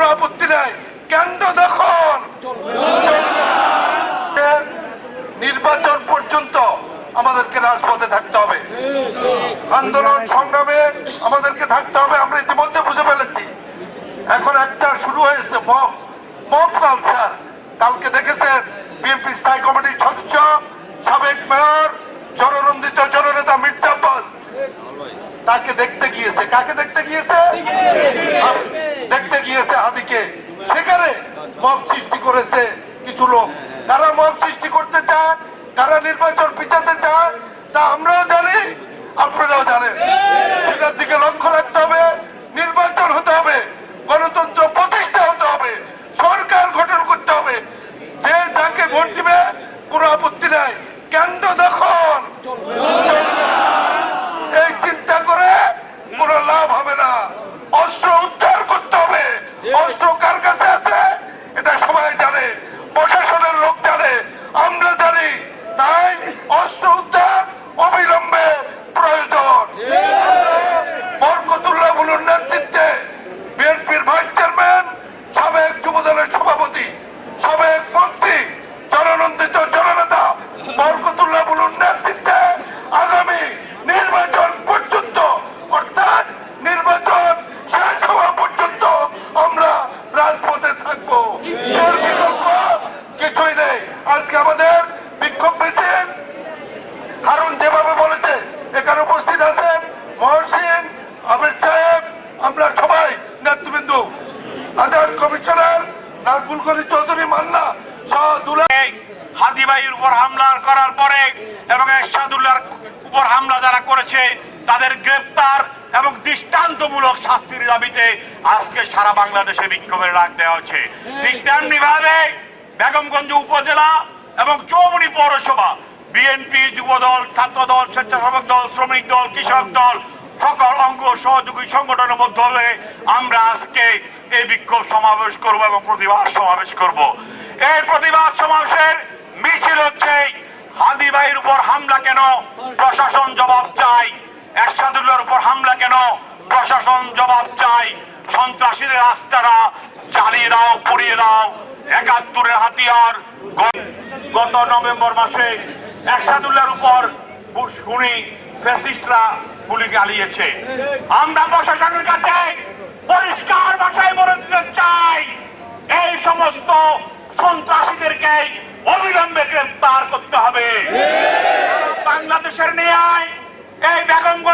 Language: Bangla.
কোনো আপত্তি নাই। কেন্দ্র দখল নির্বাচন পর্যন্ত আমাদেরকে রাজপথে থাকতে হবে, আন্দোলন সংগ্রামে আমাদেরকে থাকতে হবে। আমরা ইতিমধ্যে বুঝে ফেলেছি। এখন একটা শুরু হয়েছে মব কালচার। কালকে দেখেছেন বিএনপি স্থায়ী কমিটির সদস্য সাবেক মেয়র জননন্দিত জননেতা মির্জা আব্বাস তাকে দেখতে গিয়েছে। কাকে দেখতে গিয়েছে? দেখতে গিয়েছে হাদিকে। সেখানে মব সৃষ্টি করেছে কিছু লোক। তারা মব সৃষ্টি করতে চায়, তারা নির্বাচন পিছাতে চায়, তা আমরাও জানি, আপনারাও জানেন। সেটার দিকে লক্ষ্য রাখতে হবে। নির্বাচন হতে হবে, গণতন্ত্র প্রতিষ্ঠা হতে হবে, সরকার গঠন করতে হবে। যে যাকে ভোট দিবে কোনো আপত্তি নাই। কেন্দ্র দখল এই চিন্তা করে কোনো লাভ হবে না। অস্ত্র উদ্ধার করতে হবে। অস্ত্র কার কাছে আছে এটা সবাই জানে, প্রশাসনের লোক জানে, আমরা জানি। তাই অস্ত্র উদ্ধার অবিলম্বে প্রয়োজন। বরকতুল্লাহ বুলুর নেতৃত্বে বিএনপির ভাইস চেয়ারম্যান, সাবেক যুবদলের সভাপতি, সাবেক মন্ত্রী, জননন্দিত জননেতা বরকতুল্লাহ বুলুর নেতৃত্বে আগামী নির্বাচন পর্যন্ত, অর্থাৎ নির্বাচন শেষ হওয়া পর্যন্ত আমরা রাজপথে থাকবো। এর বিকল্প কিছুই নেই। আজকে আমাদের বিক্ষোভ মিছিল হারুন যেভাবে বলেছে, এখানে উপস্থিত আছেন মহসিন, আমির সাহেব, আমরা সবাই নেতৃবৃন্দ, আজাদ কমিশনার নাজমুল করিম চৌধুরী, মান্না সহ হাদি ভাইয়ের উপর হামলা করার পরে এবং এরশাদুল্লাহর উপর হামলা যারা করেছে তাদের গ্রেপ্তার এবং দৃষ্টান্তমূলক শাস্তির দাবিতে আজকে সারা বাংলাদেশে বিক্ষোভের ডাক দেওয়া হচ্ছে। ঠিক তেমনি ভাবে বেগমগঞ্জ উপজেলা এবং চৌমুহনী পৌরসভা বিএনপি, যুবদল, ছাত্রদল, স্বেচ্ছাসেবক দল, শ্রমিক দল, কৃষক দল সকল অঙ্গ সহযোগী সংগঠনের মধ্যে হলে আমরা আজকে এই বিক্ষোভ সমাবেশ করব এবং প্রতিবাদ সমাবেশ করব। এই প্রতিবাদ সমাবেশের মিছিল হচ্ছে হাদি ভাইয়ের উপর হামলা কেন, প্রশাসন জবাব চাই। এরশাদুল্লাহর উপর হামলা কেন, প্রশাসন জবাব চাই। সন্ত্রাসীদের আস্তারা জ্বালিয়ে দাও, পুড়িয়ে দাও। ৭১-এর হাতিয়ার। গত নভেম্বর মাসে এরশাদুল্লাহর উপর খুনি ফ্যাসিস্টরা গুলি চালিয়েছে। আমরা প্রশাসনের কাছে পরিষ্কার ভাষায় বলে দিতে চাই, এই সমস্ত সন্ত্রাসীদেরকে অবিলম্বে গ্রেফতার করতে হবে। বাংলাদেশের ন্যায় এই বেগমগঞ্জ